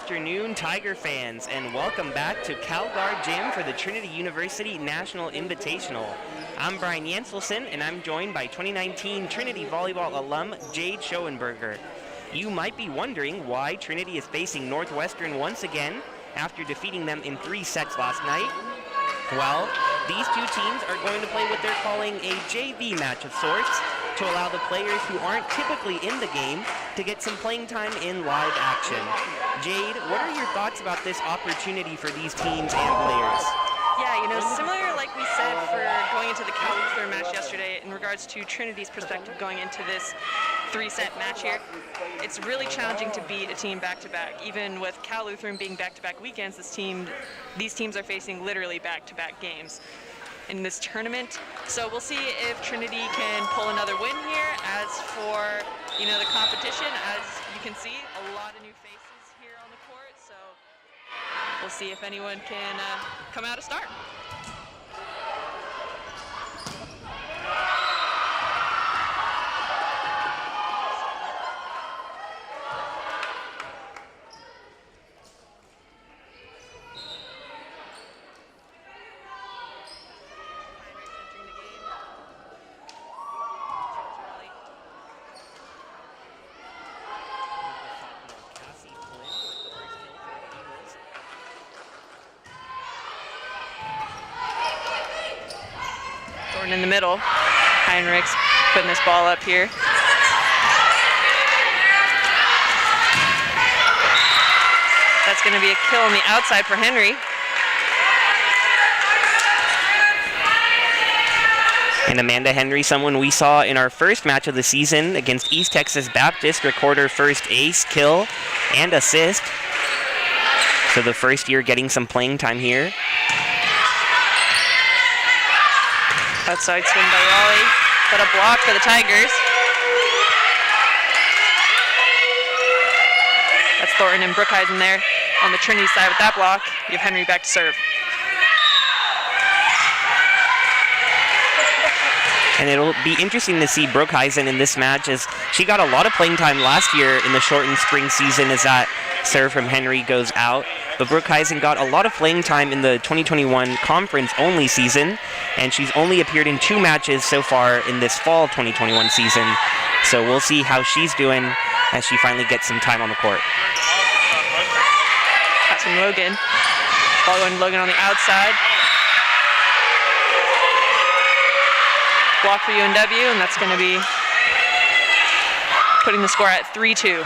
afternoon, Tiger fans, and welcome back to CalGuard Gym for the Trinity University National Invitational. I'm Brian Janselson, and I'm joined by 2019 Trinity Volleyball alum Jade Schoenberger. You might be wondering why Trinity is facing Northwestern once again after defeating them in 3 sets last night. Well, these two teams are going to play what they're calling a JV match of sorts, to allow the players who aren't typically in the game to get some playing time in live action. Jade, what are your thoughts about this opportunity for these teams and players? Yeah, similar like we said for going into the Cal Lutheran match yesterday in regards to Trinity's perspective going into this 3-set match here, it's really challenging to beat a team back-to-back. Even with Cal Lutheran being back-to-back weekends, these teams are facing literally back-to-back games in this tournament. So we'll see if Trinity can pull another win here. As for, the competition, as you can see, a lot of new faces here on the court. So we'll see if anyone can come out a start. In the middle, Heinrichs putting this ball up here. That's going to be a kill on the outside for Henry. And Amanda Henry, someone we saw in our first match of the season against East Texas Baptist, record her first ace, kill, and assist. So the first year getting some playing time here. Outside swing by Raleigh, but a block for the Tigers. That's Thornton and Brookhuizen there on the Trinity side with that block. You have Henry back to serve. And it'll be interesting to see Brookhuizen in this match, as she got a lot of playing time last year in the shortened spring season as that serve from Henry goes out. But Brookhuizen got a lot of playing time in the 2021 conference-only season, and she's only appeared in 2 matches so far in this fall 2021 season. So we'll see how she's doing as she finally gets some time on the court. Pass from Logan. Ball going to Logan on the outside. Block for UNW, and that's going to be putting the score at 3-2.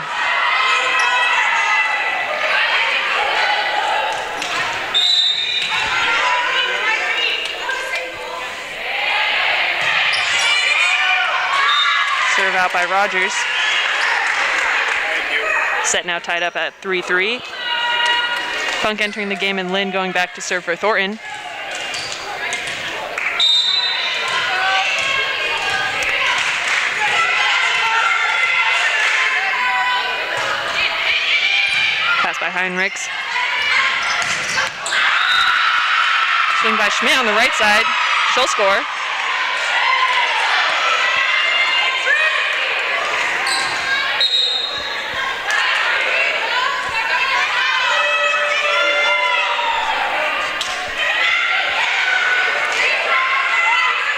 Serve out by Rogers. Set now tied up at 3-3. Funk entering the game, and Lynn going back to serve for Thornton. Pass by Heinrichs. Swing by Schmidt on the right side. She'll score.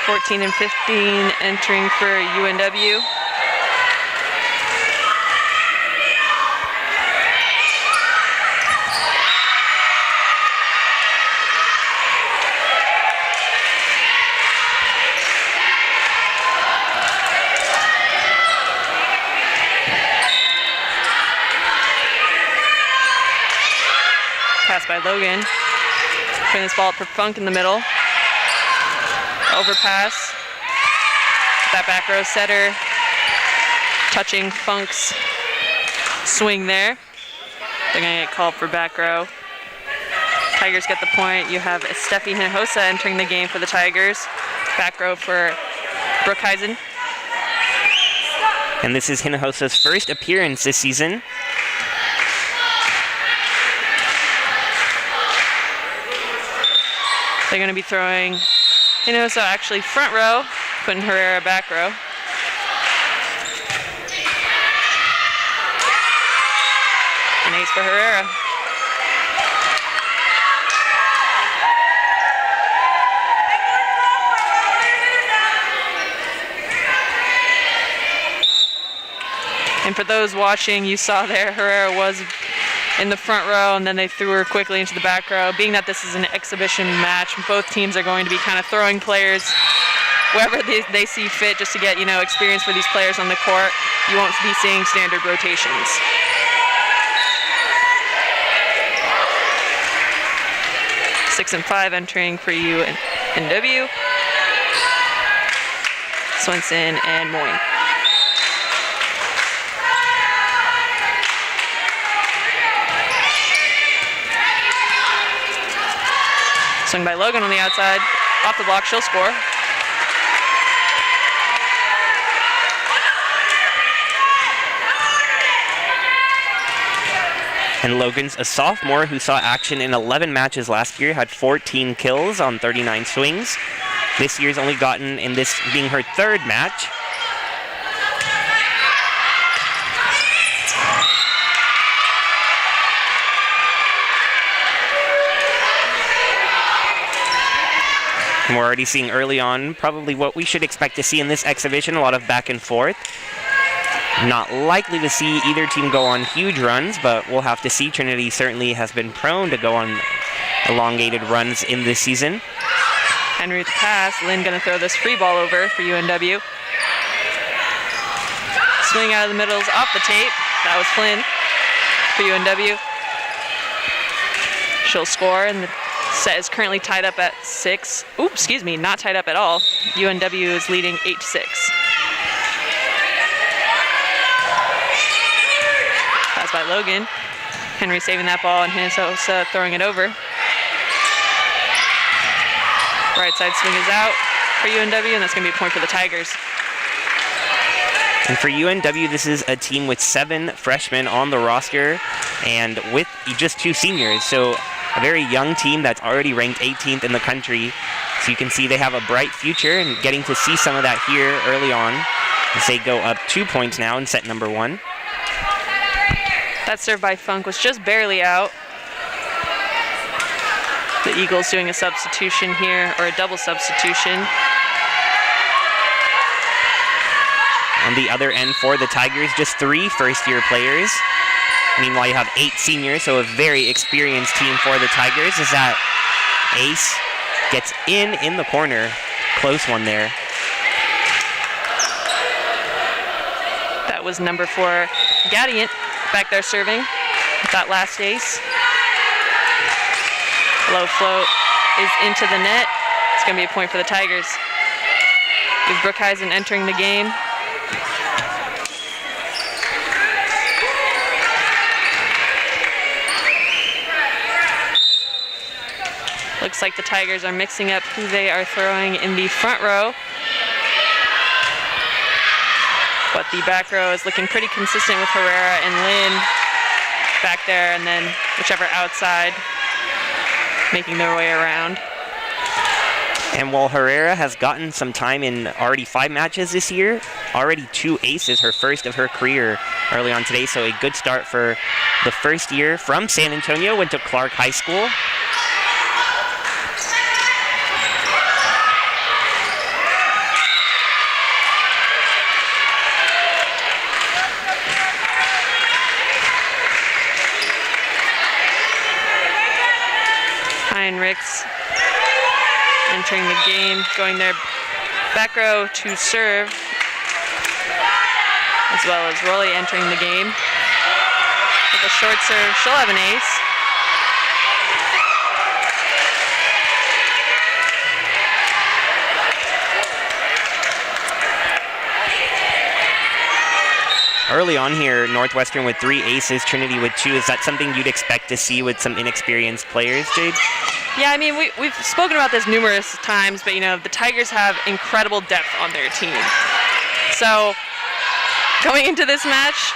(14 and 15 entering for UNW. Pass by Logan. Putting this ball up for Funk in the middle. Overpass. That back row setter touching Funk's swing there. They're going to get called for back row. Tigers get the point. You have Steffi Hinojosa entering the game for the Tigers. Back row for Brookhuizen. And this is Hinojosa's first appearance this season. They're going to be throwing Hinojosa actually front row, putting Herrera back row. An ace for Herrera. for those watching, you saw there Herrera was in the front row, and then they threw her quickly into the back row. Being that this is an exhibition match, both teams are going to be kind of throwing players wherever they see fit just to get, experience for these players on the court. You won't be seeing standard rotations. Six and 5 entering for UNW. Swenson and Moyne. Swing by Logan on the outside. Off the block, she'll score. And Logan's a sophomore who saw action in 11 matches last year, had 14 kills on 39 swings. This year's only gotten, in this being her third match, and we're already seeing early on probably what we should expect to see in this exhibition, a lot of back and forth. Not likely to see either team go on huge runs, but we'll have to see. Trinity certainly has been prone to go on elongated runs in this season. Henry with the pass. Lynn going to throw this free ball over for UNW. Swing out of the middles off the tape. That was Flynn for UNW. She'll score, and the set is currently tied up at 6. Oops, excuse me, not tied up at all. UNW is leading 8-6. Pass by Logan. Henry saving that ball, and Hinojosa throwing it over. Right side swing is out for UNW, and that's going to be a point for the Tigers. And for UNW, this is a team with 7 freshmen on the roster and with just 2 seniors. So a very young team that's already ranked 18th in the country. So you can see they have a bright future, and getting to see some of that here early on as they go up 2 points now in set number 1. That serve by Funk was just barely out. The Eagles doing a substitution here, or a double substitution. On the other end for the Tigers, just 3 first-year players. Meanwhile, you have 8 seniors, so a very experienced team for the Tigers as that ace gets in the corner. Close one there. That was number 4, Gadiant, back there serving with that last ace. Low float is into the net. It's going to be a point for the Tigers. With Brookhuizen entering the game. Looks like the Tigers are mixing up who they are throwing in the front row. But the back row is looking pretty consistent with Herrera and Lynn back there, and then whichever outside making their way around. And while Herrera has gotten some time in already 5 matches this year, already 2 aces, her first of her career early on today, so a good start for the first year from San Antonio, went to Clark High School. Heinrichs entering the game, going their back row to serve, as well as Rolly entering the game. With a short serve, she'll have an ace. Early on here, Northwestern with 3 aces, Trinity with 2. Is that something you'd expect to see with some inexperienced players, Jade? Yeah, I mean, we've spoken about this numerous times, but, the Tigers have incredible depth on their team. So, going into this match,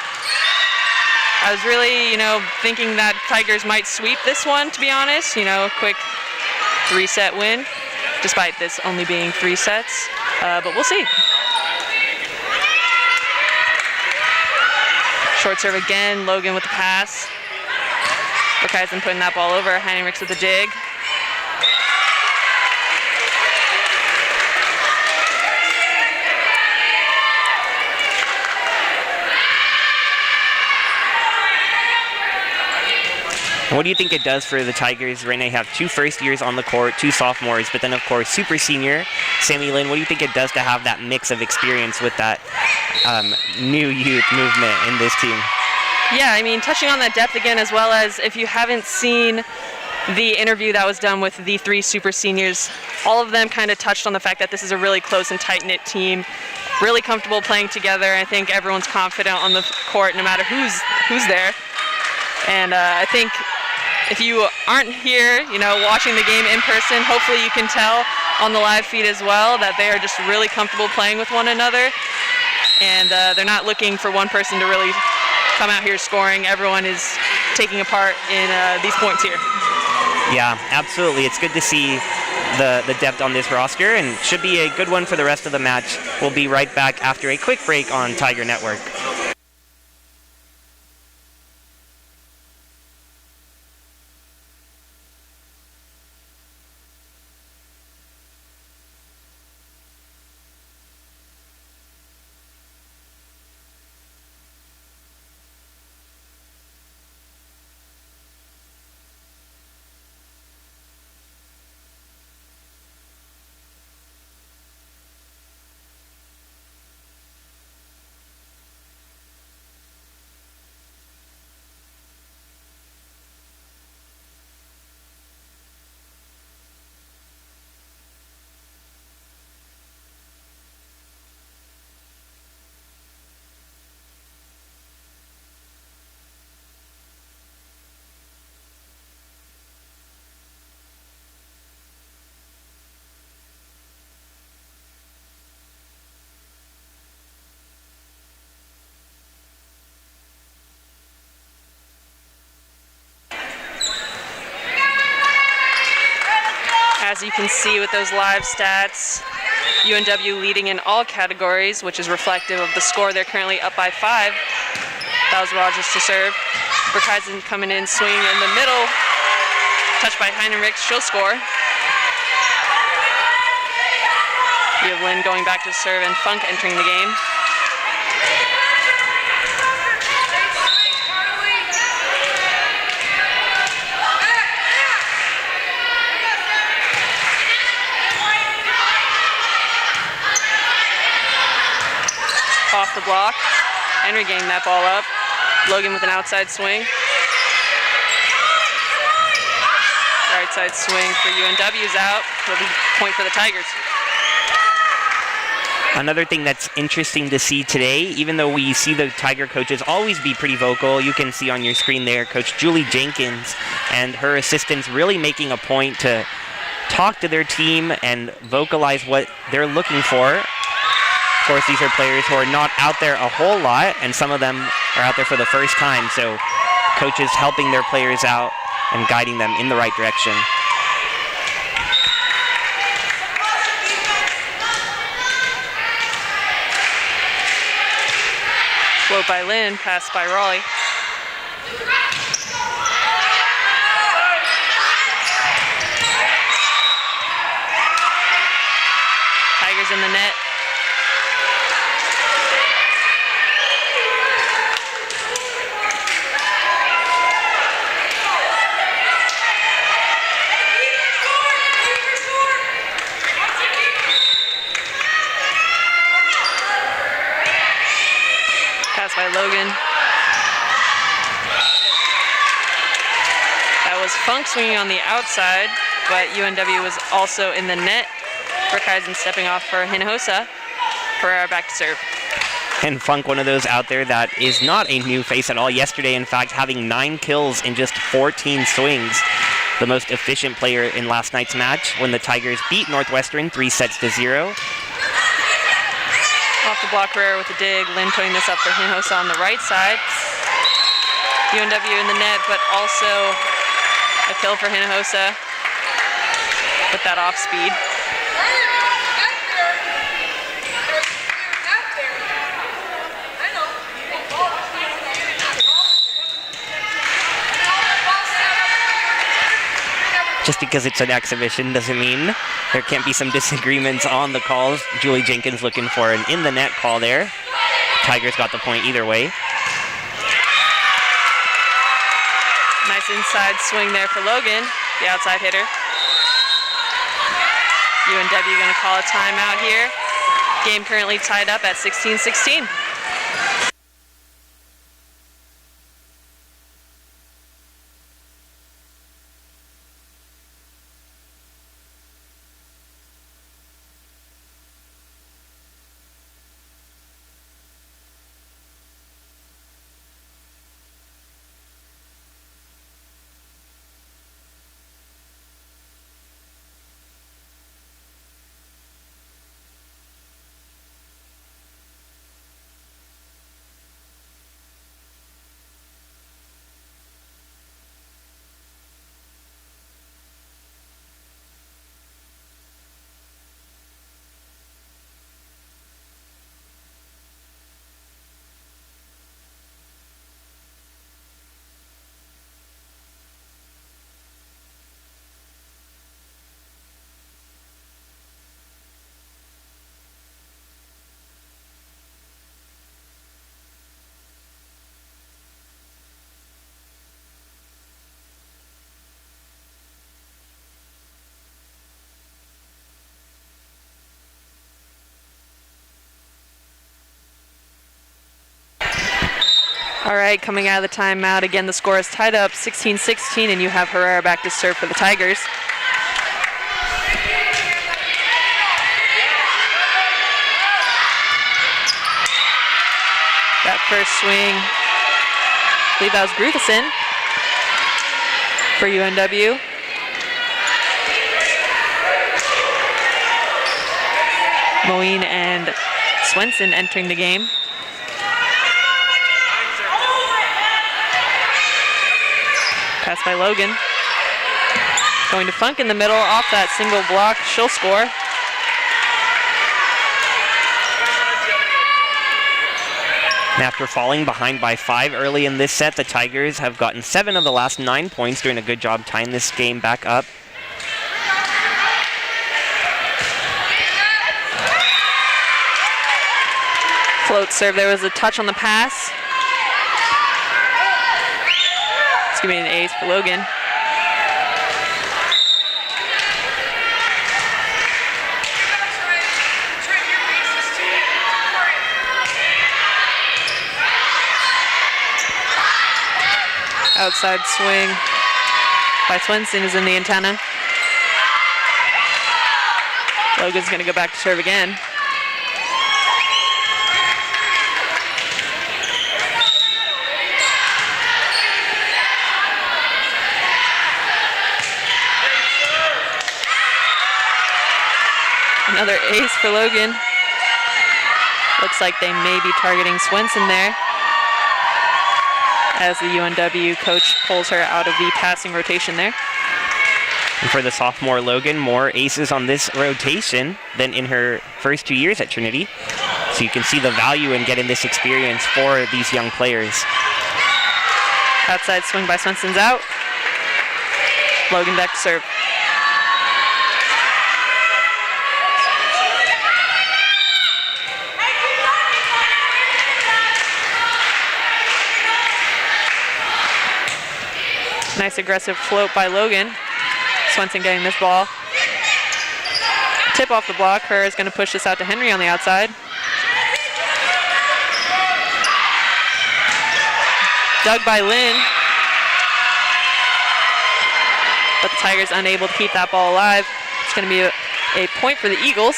I was really, thinking that Tigers might sweep this one, to be honest. A quick 3-set win, despite this only being 3 sets. But we'll see. Short serve again, Logan with the pass. Brookhuizen putting that ball over, Heinrichs with the dig. What do you think it does for the Tigers? Right now, you have 2 first years on the court, 2 sophomores, but then, of course, super senior Sammy Lynn. What do you think it does to have that mix of experience with that new youth movement in this team? Yeah, I mean, touching on that depth again, as well as if you haven't seen the interview that was done with the 3 super seniors, all of them kind of touched on the fact that this is a really close and tight-knit team, really comfortable playing together. I think everyone's confident on the court no matter who's there. And I think if you aren't here, watching the game in person, hopefully you can tell on the live feed as well that they are just really comfortable playing with one another. And they're not looking for one person to really come out here scoring. Everyone is taking a part in these points here. Yeah, absolutely. It's good to see the depth on this roster, and should be a good one for the rest of the match. We'll be right back after a quick break on Tiger Network. As you can see with those live stats, UNW leading in all categories, which is reflective of the score. They're currently up by 5. That was Rogers to serve. Burkheisen coming in, swinging in the middle. Touched by Heinrich, she'll score. We have Lynn going back to serve and Funk entering the game. Off the block. Henry getting that ball up. Logan with an outside swing. Right side swing for UNW's out. It'll be point for the Tigers. Another thing that's interesting to see today, even though we see the Tiger coaches always be pretty vocal, you can see on your screen there Coach Julie Jenkins and her assistants really making a point to talk to their team and vocalize what they're looking for. Of course, these are players who are not out there a whole lot, and some of them are out there for the first time, so coaches helping their players out and guiding them in the right direction. Float by Lynn, pass by Raleigh. Tigers in the net. By Logan. That was Funk swinging on the outside, but UNW was also in the net. Burkheisen stepping off for Hinojosa. Pereira back to serve. And Funk, one of those out there that is not a new face at all. Yesterday, in fact, having 9 kills in just 14 swings. The most efficient player in last night's match when the Tigers beat Northwestern 3-0. Off the block, Pereira with the dig. Lynn putting this up for Hinojosa on the right side. UNW in the net, but also a kill for Hinojosa with that off speed. Just because it's an exhibition doesn't mean there can't be some disagreements on the calls. Julie Jenkins looking for an in-the-net call there. Tigers got the point either way. Nice Nice inside swing there for Logan, the outside hitter. UNW going to call a timeout here. Game currently tied up at 16-16. All right, coming out of the timeout, again, the score is tied up 16-16, and you have Herrera back to serve for the Tigers. That first swing, I believe that was Gruffusen for UNW. Moeen and Swenson entering the game. Pass by Logan. Going to Funk in the middle, off that single block, she'll score. And after falling behind by 5 early in this set, the Tigers have gotten 7 of the last 9 points, doing a good job tying this game back up. Float serve, there was a touch on the pass. It's going to be an ace for Logan. Outside swing by Swenson is in the antenna. Logan's going to go back to serve again. Another ace for Logan. Looks like they may be targeting Swenson there, as the UNW coach pulls her out of the passing rotation there. And for the sophomore Logan, more aces on this rotation than in her first 2 years at Trinity. So you can see the value in getting this experience for these young players. Outside swing by Swenson's out. Logan back to serve. Nice aggressive float by Logan. Swenson getting this ball. Tip off the block. Her is going to push this out to Henry on the outside. Dug by Lynn. But the Tigers unable to keep that ball alive. It's going to be a point for the Eagles.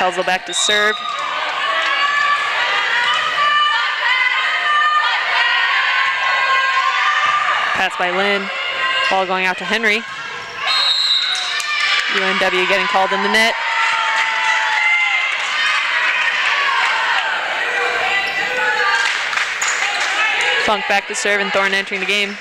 Pelzel back to serve. Pass by Lynn. Ball going out to Henry. UNW getting called in the net. Funk back to serve and Thorne entering the game.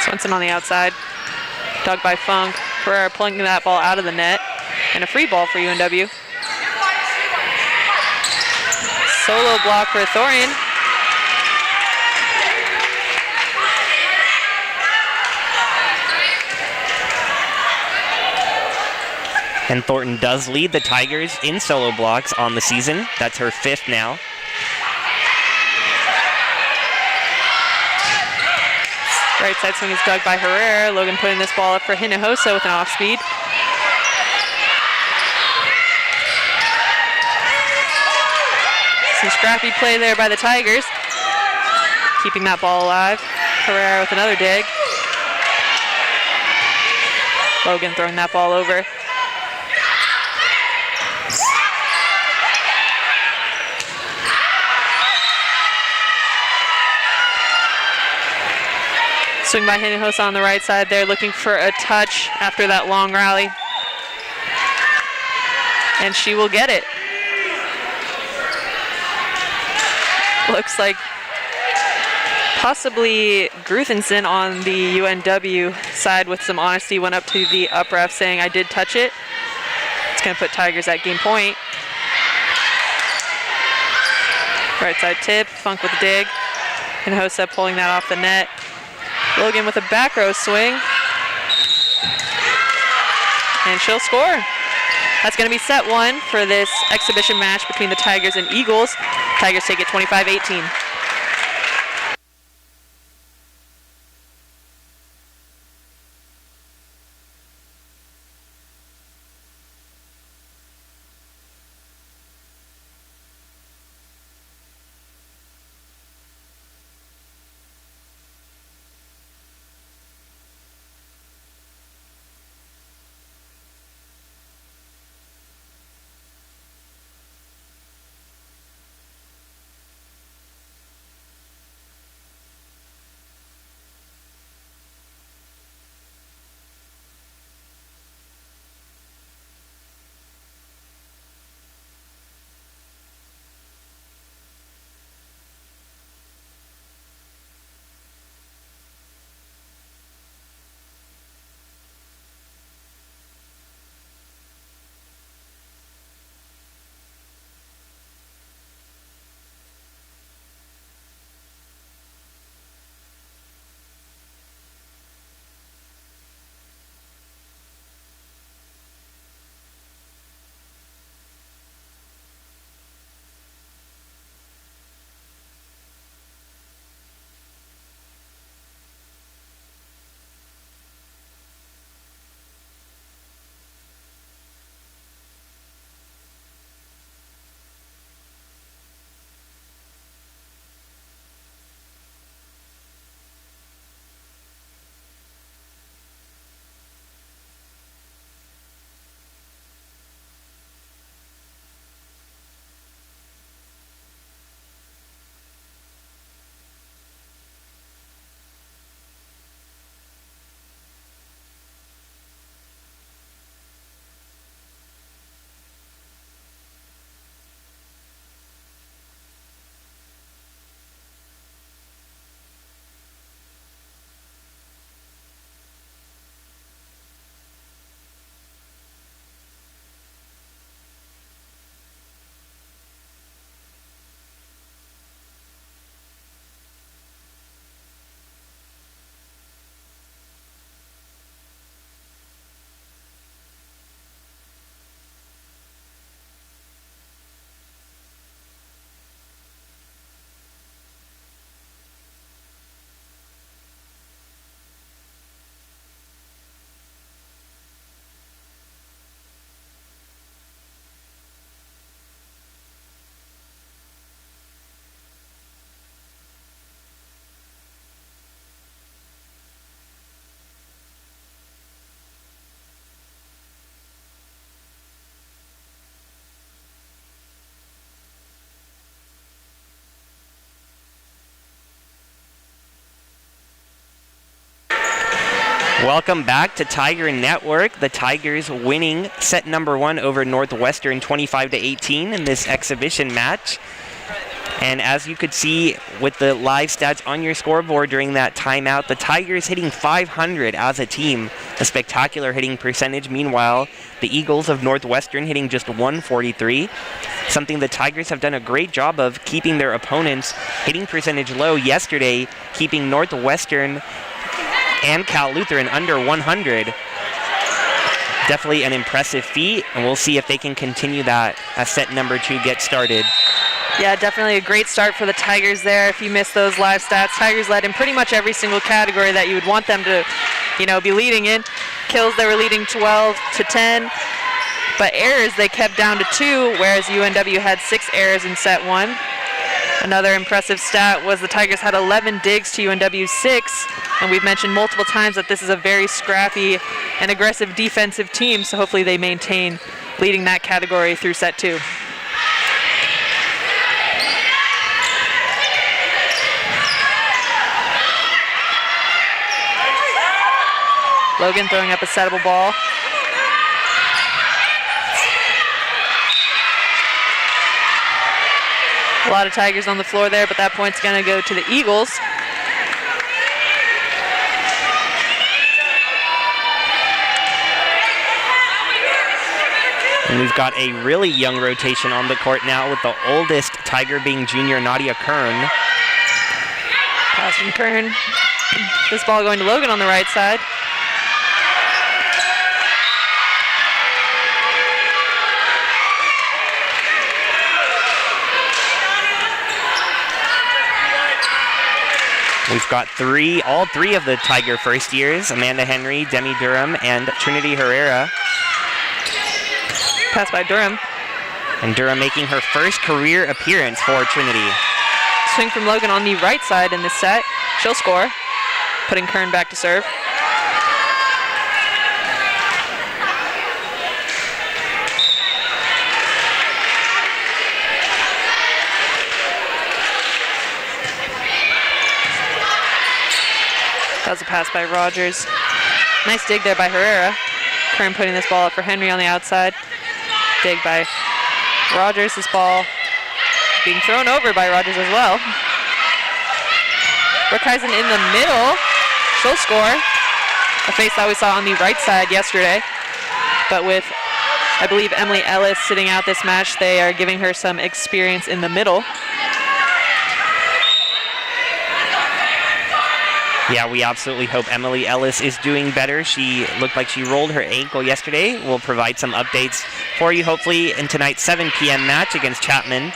Swenson on the outside, dug by Funk. Herrera pulling that ball out of the net, and a free ball for UNW. solo block for Thorian. And Thornton does lead the Tigers in solo blocks on the season. That's her 5th now. Right side swing is dug by Herrera. Logan putting this ball up for Hinojosa with an off speed. Some scrappy play there by the Tigers. Keeping that ball alive. Herrera with another dig. Logan throwing that ball over. Swing by Hinojosa on the right side there, looking for a touch after that long rally. And she will get it. Looks like possibly Gruthenson on the UNW side with some honesty went up to the up ref saying, I did touch it. It's going to put Tigers at game point. Right side tip, Funk with a dig. Hinojosa pulling that off the net. Logan with a back row swing. And she'll score. That's going to be set 1 for this exhibition match between the Tigers and Eagles. Tigers take it 25-18. Welcome back to Tiger Network. The Tigers winning set number 1 over Northwestern 25-18 in this exhibition match. And as you could see with the live stats on your scoreboard during that timeout, the Tigers hitting 500 as a team, a spectacular hitting percentage. Meanwhile, the Eagles of Northwestern hitting just 143, something the Tigers have done a great job of keeping their opponents' hitting percentage low yesterday, keeping Northwestern and Cal Lutheran under 100. Definitely an impressive feat, and we'll see if they can continue that as set number 2 gets started. Yeah, definitely a great start for the Tigers there. If you missed those live stats, Tigers led in pretty much every single category that you would want them to, be leading in. Kills, they were leading 12-10, but errors they kept down to 2, whereas UNW had 6 errors in set 1. Another impressive stat was the Tigers had 11 digs to UNW's 6, and we've mentioned multiple times that this is a very scrappy and aggressive defensive team, so hopefully they maintain leading that category through set 2. Logan throwing up a settable ball. A lot of Tigers on the floor there, but that point's going to go to the Eagles. And we've got a really young rotation on the court now, with the oldest Tiger being junior Nadia Kern. Pass from Kern. This ball going to Logan on the right side. We've got all three of the Tiger first years, Amanda Henry, Demi Durham, and Trinity Herrera. Pass by Durham. And Durham making her first career appearance for Trinity. Swing from Logan on the right side in this set. She'll score, putting Kern back to serve. That was a pass by Rogers. Nice dig there by Herrera. Kern putting this ball up for Henry on the outside. Dig by Rogers. This ball being thrown over by Rogers as well. Brookhuizen in the middle. She'll score. A face that we saw on the right side yesterday. But with, I believe, Emily Ellis sitting out this match, they are giving her some experience in the middle. Yeah, we absolutely hope Emily Ellis is doing better. She looked like she rolled her ankle yesterday. We'll provide some updates for you, hopefully, in tonight's 7 p.m. match against Chapman.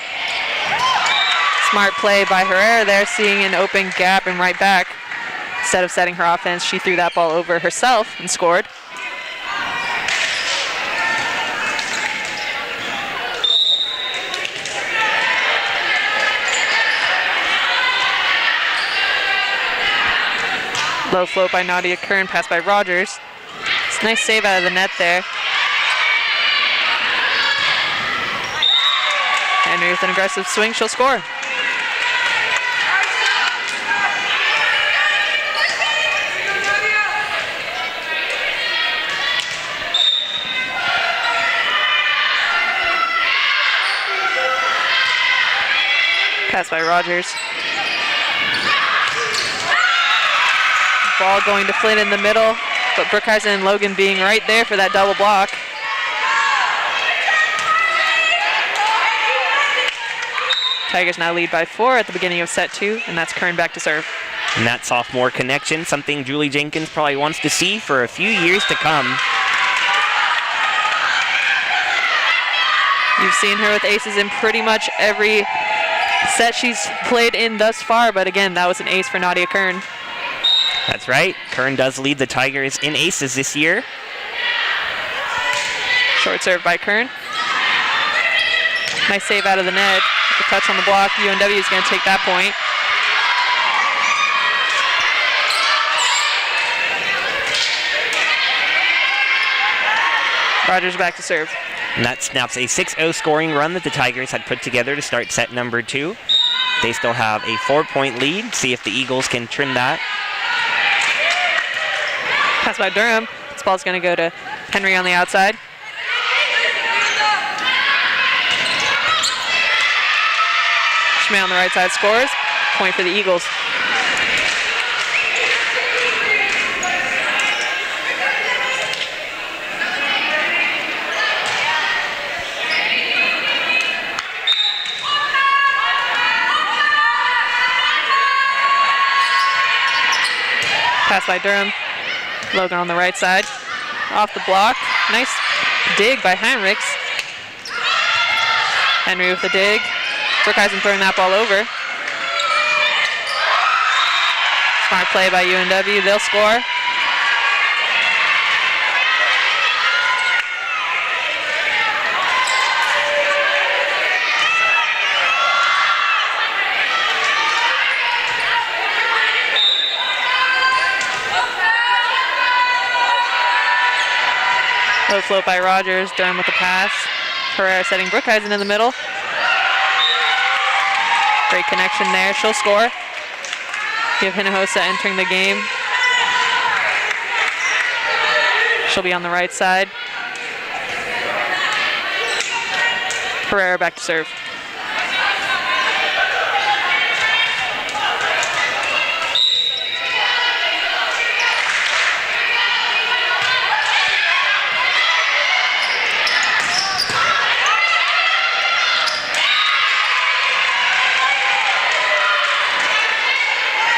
Smart play by Herrera there, seeing an open gap and right back. Instead of setting her offense, she threw that ball over herself and scored. Low float by Nadia Kern, pass by Rogers. It's a nice save out of the net there. Henry with an aggressive swing, she'll score. Pass by Rogers. Ball going to Flynn in the middle, but Brookhuizen and Logan being right there for that double block. Tigers now lead by 4 at the beginning of set 2, and that's Kern back to serve. And that sophomore connection, something Julie Jenkins probably wants to see for a few years to come. You've seen her with aces in pretty much every set she's played in thus far, but again, that was an ace for Nadia Kern. That's right. Kern does lead the Tigers in aces this year. Short serve by Kern. Nice save out of the net. The touch on the block. UNW is going to take that point. Rogers back to serve. And that snaps a 6-0 scoring run that the Tigers had put together to start set number 2. They still have a 4-point lead. See if the Eagles can trim that. Pass by Durham. This ball's going to go to Henry on the outside. Schmay on the right side scores. Point for the Eagles. Pass by Durham. Logan on the right side. Off the block. Nice dig by Heinrichs. Henry with the dig. Brookhuizen throwing that ball over. Smart play by UNW. They'll score. Low float by Rogers. Durham with the pass. Herrera setting Brookhuizen in the middle. Great connection there. She'll score. Give Hinojosa entering the game. She'll be on the right side. Herrera back to serve.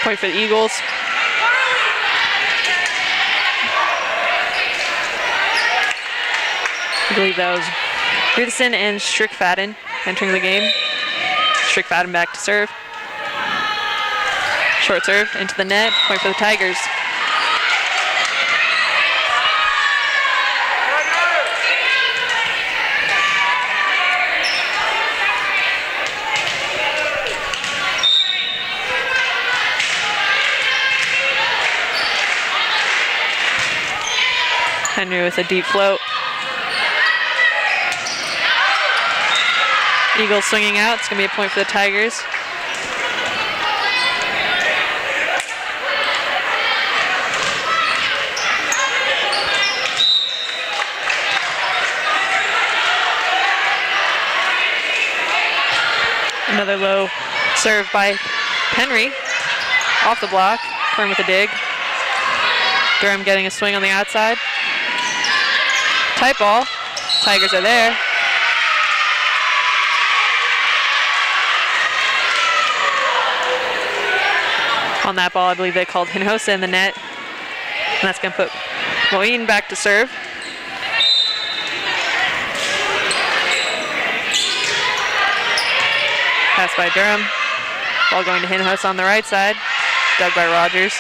Point for the Eagles. I believe that was Rudison and Strickfaden entering the game. Strickfaden back to serve. Short serve into the net. Point for the Tigers. Henry with a deep float. Eagles swinging out. It's going to be a point for the Tigers. Another low serve by Henry. Off the block. Curran with a dig. Durham getting a swing on the outside. Tight ball. Tigers are there. On that ball, I believe they called Hinojosa in the net. And that's going to put Moeen back to serve. Pass by Durham. Ball going to Hinojosa on the right side. Dug by Rogers.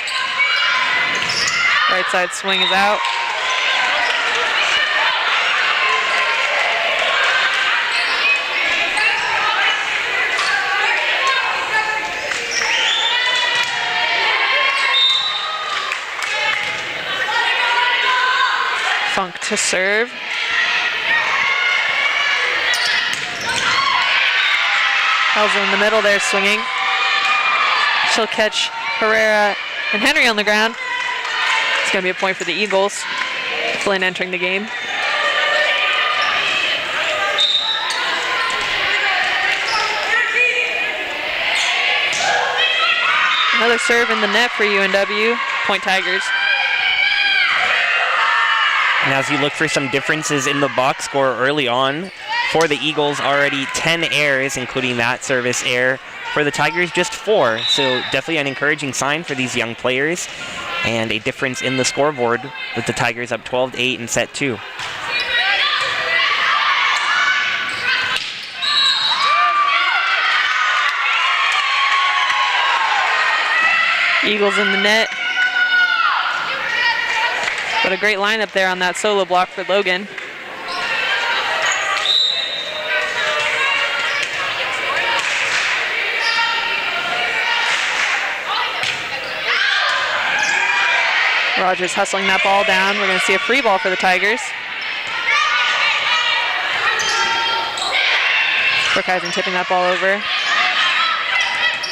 Right side swing is out. Funk to serve. Elza in the middle there swinging. She'll catch Herrera and Henry on the ground. It's going to be a point for the Eagles. Flynn entering the game. Another serve in the net for UNW. Point Tigers. And as you look for some differences in the box score early on, for the Eagles, already 10 errors, including that service error. For the Tigers, just 4. So definitely an encouraging sign for these young players. And a difference in the scoreboard with the Tigers up 12-8 in set 2. Eagles in the net. But a great lineup there on that solo block for Logan. Rogers hustling that ball down. We're going to see a free ball for the Tigers. Brookhuizen tipping that ball over.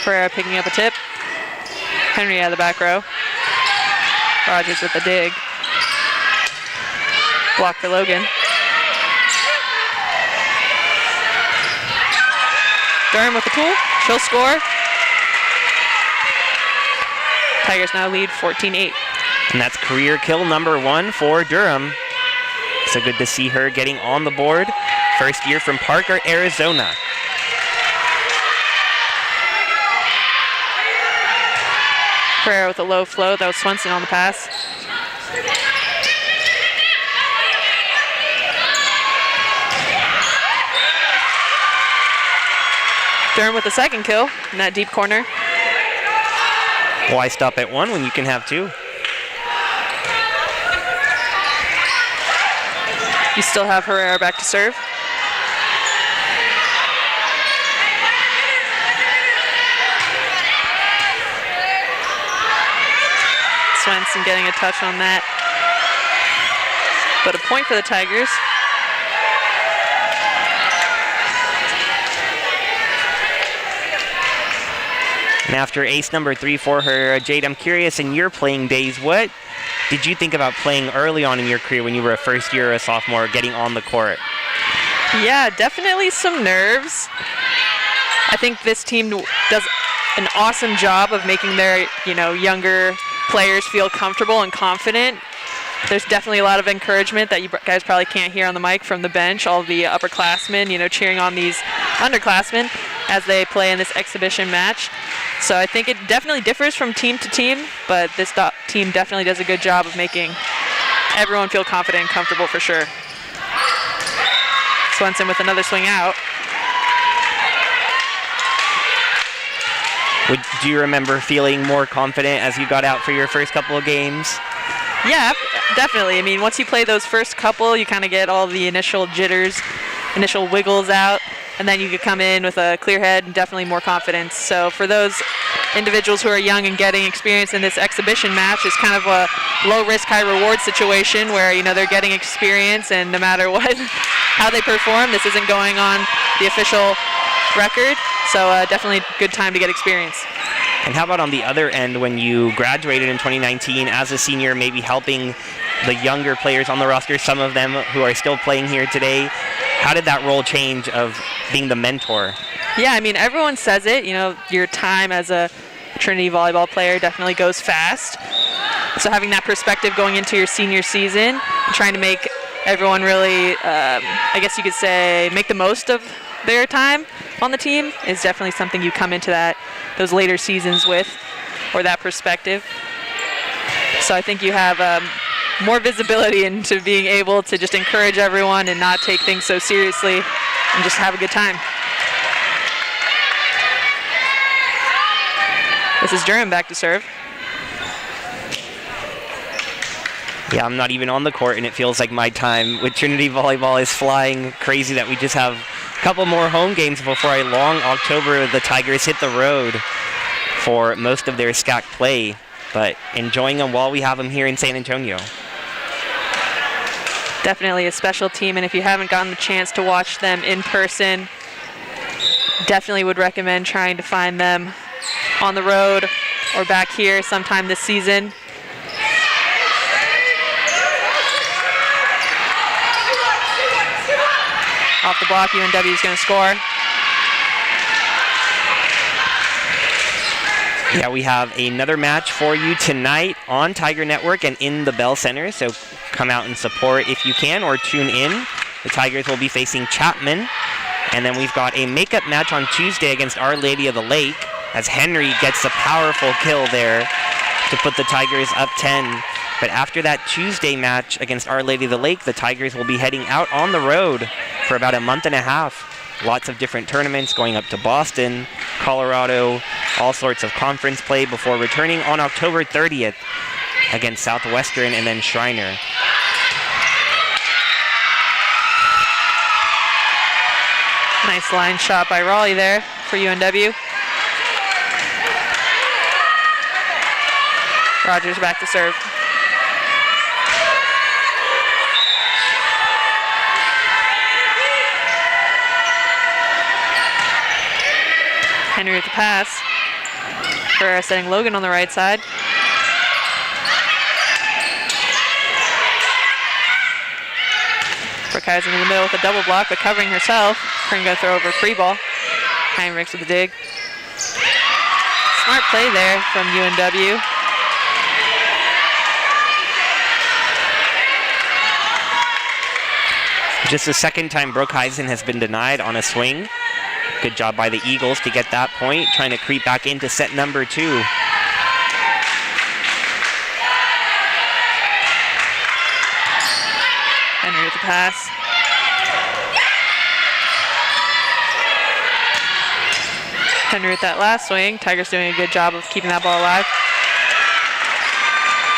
Pereira picking up a tip. Henry out of the back row. Rogers with the dig. Block for Logan. Durham with the pull. She'll score. Tigers now lead 14-8. And that's career kill number 1 for Durham. So good to see her getting on the board. First year from Parker, Arizona. Pereira with a low float. That was Swenson on the pass. Durham with the second kill in that deep corner. Why stop at 1 when you can have 2? You still have Herrera back to serve. Swenson getting a touch on that. But a point for the Tigers. And after ace number 3 for her, Jade, I'm curious, in your playing days, what did you think about playing early on in your career when you were a first year or a sophomore, getting on the court? Yeah, definitely some nerves. I think this team does an awesome job of making their, younger players feel comfortable and confident. There's definitely a lot of encouragement that you guys probably can't hear on the mic from the bench, all the upperclassmen, cheering on these underclassmen as they play in this exhibition match. So I think it definitely differs from team to team, but this team definitely does a good job of making everyone feel confident and comfortable for sure. Swenson with another swing out. Do you remember feeling more confident as you got out for your first couple of games? Yeah, definitely. I mean, once you play those first couple, you kind of get all the initial jitters, initial wiggles out, and then you could come in with a clear head and definitely more confidence. So for those individuals who are young and getting experience in this exhibition match, it's kind of a low-risk, high-reward situation where, they're getting experience, and no matter what, how they perform, this isn't going on the official record. So definitely a good time to get experience. And how about on the other end, when you graduated in 2019 as a senior, maybe helping the younger players on the roster, some of them who are still playing here today? How did that role change of being the mentor? Yeah, I mean, everyone says it. Your time as a Trinity volleyball player definitely goes fast. So having that perspective going into your senior season, trying to make everyone really, I guess you could say, make the most of their time on the team is definitely something you come into those later seasons with, or that perspective. So I think you have more visibility into being able to just encourage everyone and not take things so seriously and just have a good time. This is Durham back to serve. Yeah, I'm not even on the court, and it feels like my time with Trinity Volleyball is flying crazy that we just have a couple more home games before a long October. The Tigers hit the road for most of their SCAC play, but enjoying them while we have them here in San Antonio. Definitely a special team, and if you haven't gotten the chance to watch them in person, definitely would recommend trying to find them on the road or back here sometime this season. Off the block, UNW is going to score. Yeah, we have another match for you tonight on Tiger Network and in the Bell Center, so come out and support if you can, or tune in. The Tigers will be facing Chapman, and then we've got a makeup match on Tuesday against Our Lady of the Lake, as Henry gets a powerful kill there to put the Tigers up 10. But after that Tuesday match against Our Lady of the Lake, the Tigers will be heading out on the road for about a month and a half. Lots of different tournaments going up to Boston, Colorado, all sorts of conference play before returning on October 30th against Southwestern and then Shriner. Nice line shot by Raleigh there for UNW. Rogers back to serve. Henry with the pass. Ferreira setting Logan on the right side. Brookhuizen in the middle with a double block, but covering herself. Kern going to throw over free ball. Heinrichs with the dig. Smart play there from UNW. Just the second time Brookhuizen has been denied on a swing. Good job by the Eagles to get that point, trying to creep back into set number 2. Henry with the pass. Henry with that last swing. Tigers doing a good job of keeping that ball alive.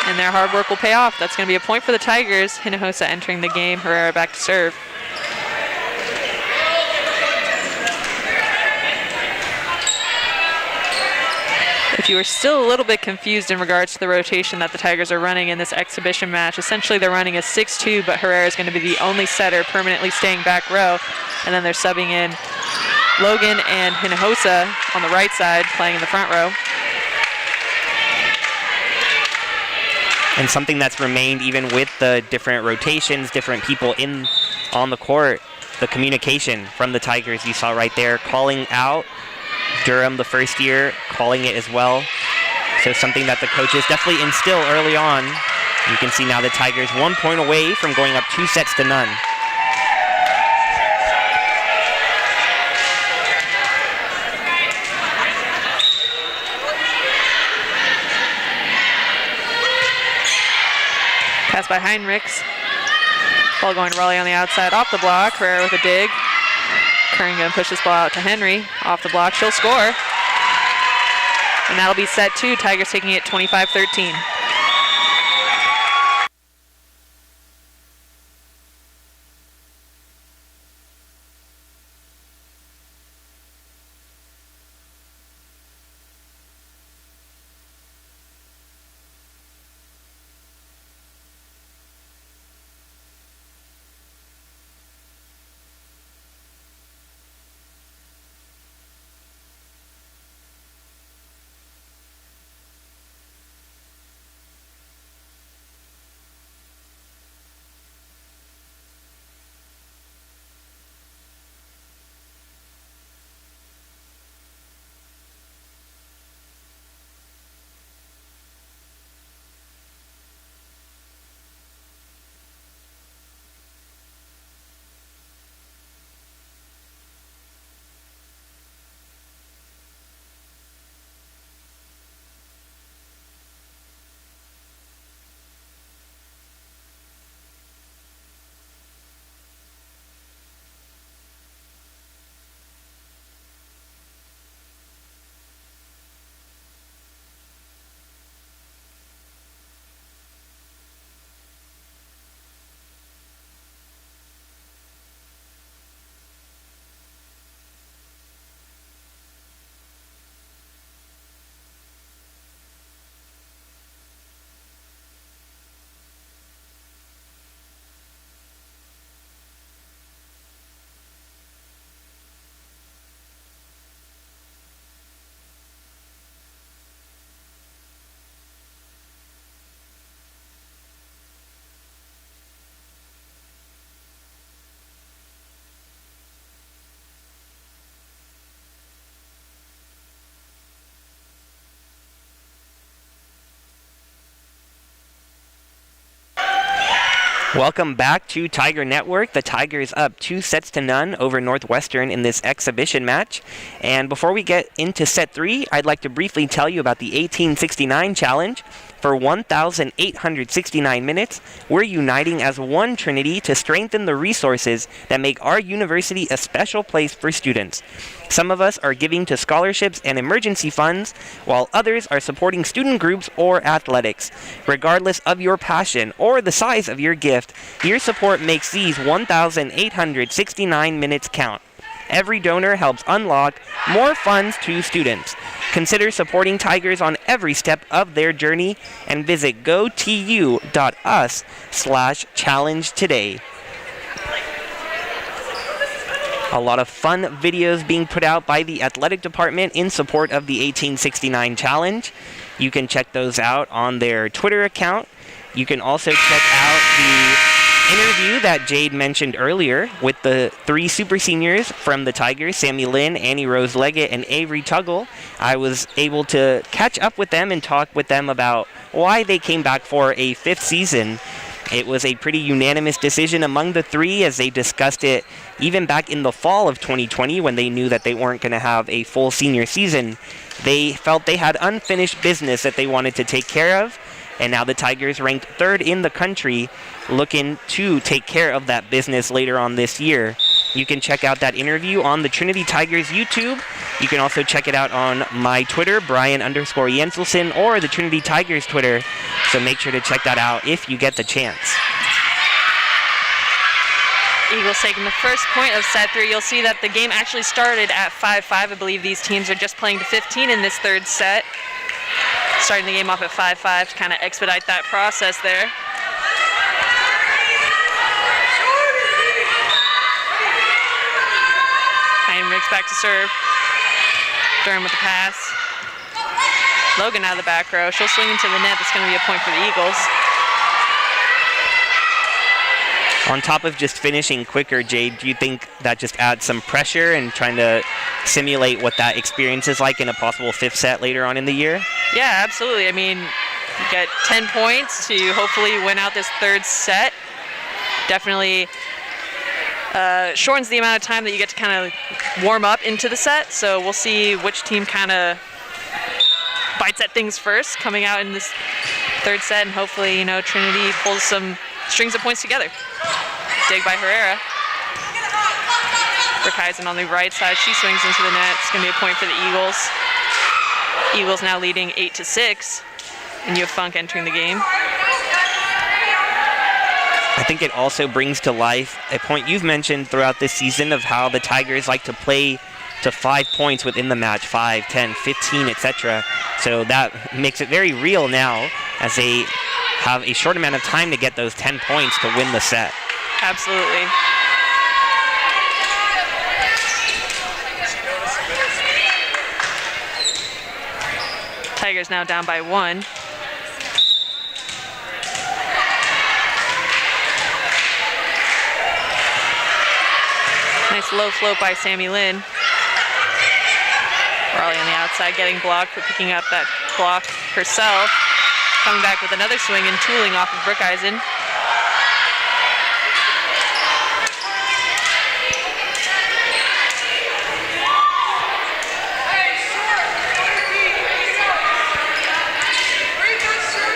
And their hard work will pay off. That's going to be a point for the Tigers. Hinojosa entering the game. Herrera back to serve. If you were still a little bit confused in regards to the rotation that the Tigers are running in this exhibition match, essentially they're running a 6-2, but Herrera is going to be the only setter permanently staying back row. And then they're subbing in Logan and Hinojosa on the right side, playing in the front row. And something that's remained even with the different rotations, different people on the court, the communication from the Tigers you saw right there, calling out Durham the first year, calling it as well. So something that the coaches definitely instill early on. You can see now the Tigers 1 point away from going up 2-0. Pass by Heinrichs. Ball going to Raleigh on the outside, off the block. Herrera with a dig. Curran going to push this ball out to Henry. Off the block, she'll score. And that'll be set 2. Tigers taking it 25-13. Welcome back to Tiger Network. The Tigers up 2-0 over Northwestern in this exhibition match. And before we get into set 3, I'd like to briefly tell you about the 1869 challenge. For 1,869 minutes, we're uniting as one Trinity to strengthen the resources that make our university a special place for students. Some of us are giving to scholarships and emergency funds, while others are supporting student groups or athletics. Regardless of your passion or the size of your gift, your support makes these 1,869 minutes count. Every donor helps unlock more funds to students. Consider supporting Tigers on every step of their journey and visit gotu.us/challenge today. A lot of fun videos being put out by the athletic department in support of the 1869 challenge. You can check those out on their Twitter account. You can also check out the interview that Jade mentioned earlier with the 3 super seniors from the Tigers, Sammy Lynn, Annie Rose Leggett, and Avery Tuggle. I was able to catch up with them and talk with them about why they came back for a 5th season. It was a pretty unanimous decision among the 3 as they discussed it even back in the fall of 2020 when they knew that they weren't going to have a full senior season. They felt they had unfinished business that they wanted to take care of, and now the Tigers ranked 3rd in the country, looking to take care of that business later on this year. You can check out that interview on the Trinity Tigers YouTube. You can also check it out on my Twitter, Brian_Jenselson, or the Trinity Tigers Twitter. So make sure to check that out if you get the chance. Eagles taking the first point of set 3. You'll see that the game actually started at 5-5. I believe these teams are just playing to 15 in this 3rd set. Starting the game off at 5-5 to kind of expedite that process there. Heinrichs back to serve. Durham with the pass. Logan out of the back row. She'll swing into the net. That's going to be a point for the Eagles. On top of just finishing quicker, Jade, do you think that just adds some pressure and trying to simulate what that experience is like in a possible 5th set later on in the year? Yeah, absolutely. I mean, you get 10 points to hopefully win out this 3rd set. Definitely shortens the amount of time that you get to kind of warm up into the set. So we'll see which team kind of bites at things first coming out in this 3rd set, and hopefully, you know, Trinity pulls some strings of points together. Dig by Herrera. Burkheisen on the right side. She swings into the net. It's going to be a point for the Eagles. Eagles now leading 8-6. And you have Funk entering the game. I think it also brings to life a point you've mentioned throughout this season of how the Tigers like to play to 5 points within the match, 5, 10, 15, etc. So that makes it very real now as they have a short amount of time to get those 10 points to win the set. Absolutely. Tigers now down by 1. Nice low float by Sammy Lynn. Raleigh on the outside getting blocked, but picking up that block herself. Coming back with another swing and tooling off of Burkheisen.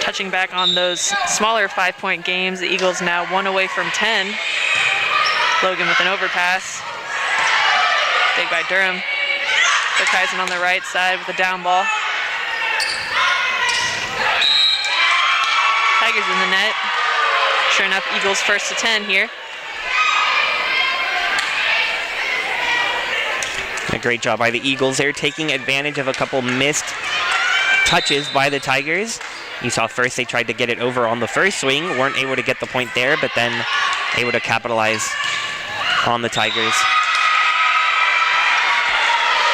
Touching back on those smaller 5-point games, the Eagles now 1 away from 10. Logan with an overpass. Dig by Durham. Burkheisen on the right side with a down ball. Tigers in the net. Sure enough, Eagles first to 10 here. A great job by the Eagles there, taking advantage of a couple missed touches by the Tigers. You saw first they tried to get it over on the first swing, weren't able to get the point there, but then able to capitalize on the Tigers.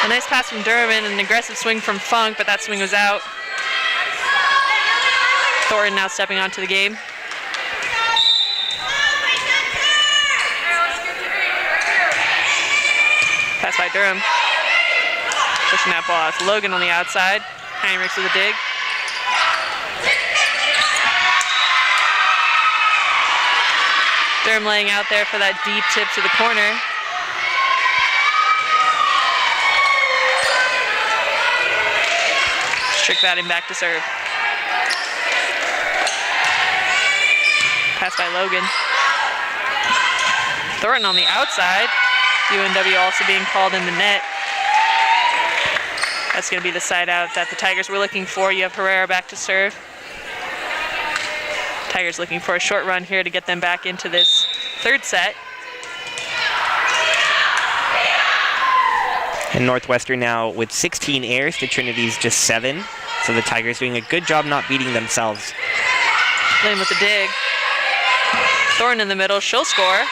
A nice pass from Durham and an aggressive swing from Funk, but that swing was out. Thornton now stepping onto the game. Pass by Durham. Pushing that ball out to Logan on the outside. Heinrichs with a dig. Durham laying out there for that deep tip to the corner. Strick batting back to serve. Pass by Logan. Thornton on the outside. UNW also being called in the net. That's going to be the side out that the Tigers were looking for. You have Herrera back to serve. Tigers looking for a short run here to get them back into this 3rd set. And Northwestern now with 16 airs to Trinity's just 7. So the Tigers doing a good job not beating themselves. Lynn with the dig. Thornton in the middle, she'll score.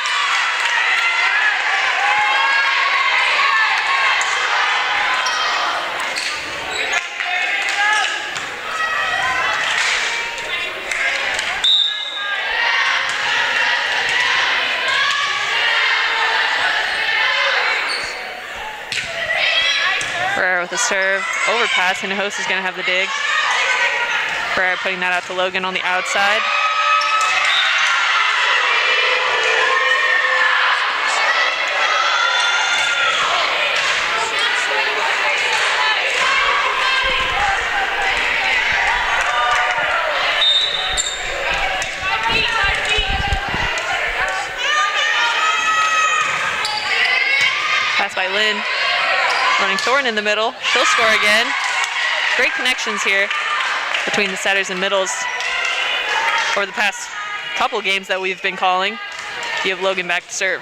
serve, overpass, and Host is going to have the dig. Barrera putting that out to Logan on the outside. Pass by Lynn. Running Thornton in the middle. She'll score again. Great connections here between the setters and middles over the past couple games that we've been calling. You have Logan back to serve.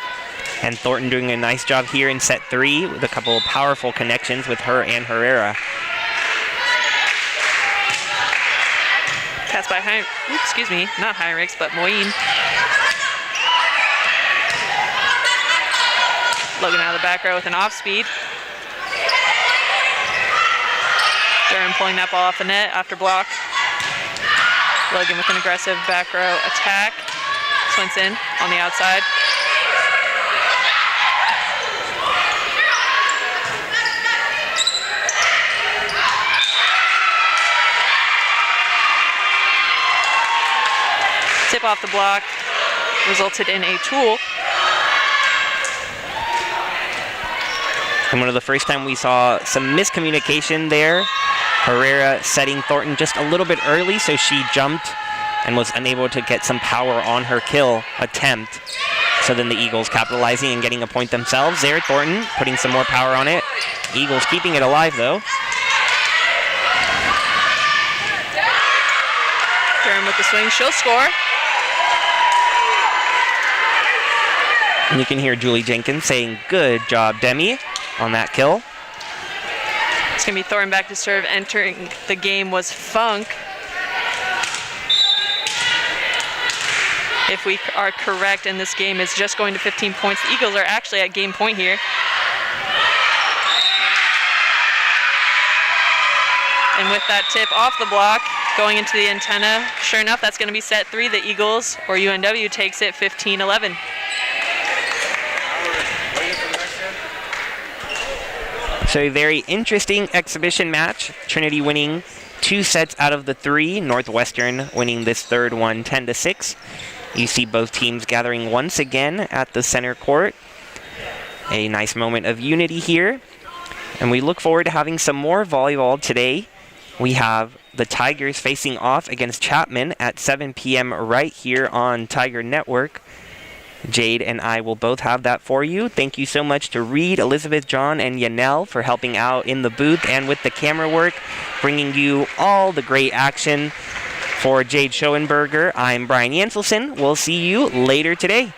And Thornton doing a nice job here in set 3 with a couple of powerful connections with her and Herrera. Pass by not Heinrichs, but Moeen. Logan out of the back row with an off speed. Durham pulling that ball off the net after block. Logan with an aggressive back row attack. Swinson on the outside. Tip off the block resulted in a tool. And one of the first time we saw some miscommunication there. Herrera setting Thornton just a little bit early, so she jumped and was unable to get some power on her kill attempt. So then the Eagles capitalizing and getting a point themselves there. Thornton putting some more power on it. Eagles keeping it alive though. Durham with the swing, she'll score. And you can hear Julie Jenkins saying, "Good job, Demi," on that kill. It's going to be Thornton back to serve. Entering the game was Funk. If we are correct, and this game is just going to 15 points, the Eagles are actually at game point here. And with that tip off the block, going into the antenna, sure enough, that's going to be set 3. The Eagles, or UNW, takes it 15-11. So a very interesting exhibition match. Trinity winning 2 sets out of the 3. Northwestern winning this third one 10-6. You see both teams gathering once again at the center court. A nice moment of unity here. And we look forward to having some more volleyball today. We have the Tigers facing off against Chapman at 7 p.m. right here on Tiger Network. Jade and I will both have that for you. Thank you so much to Reed, Elizabeth, John, and Yanel for helping out in the booth and with the camera work, bringing you all the great action. For Jade Schoenberger, I'm Brian Yanselson. We'll see you later today.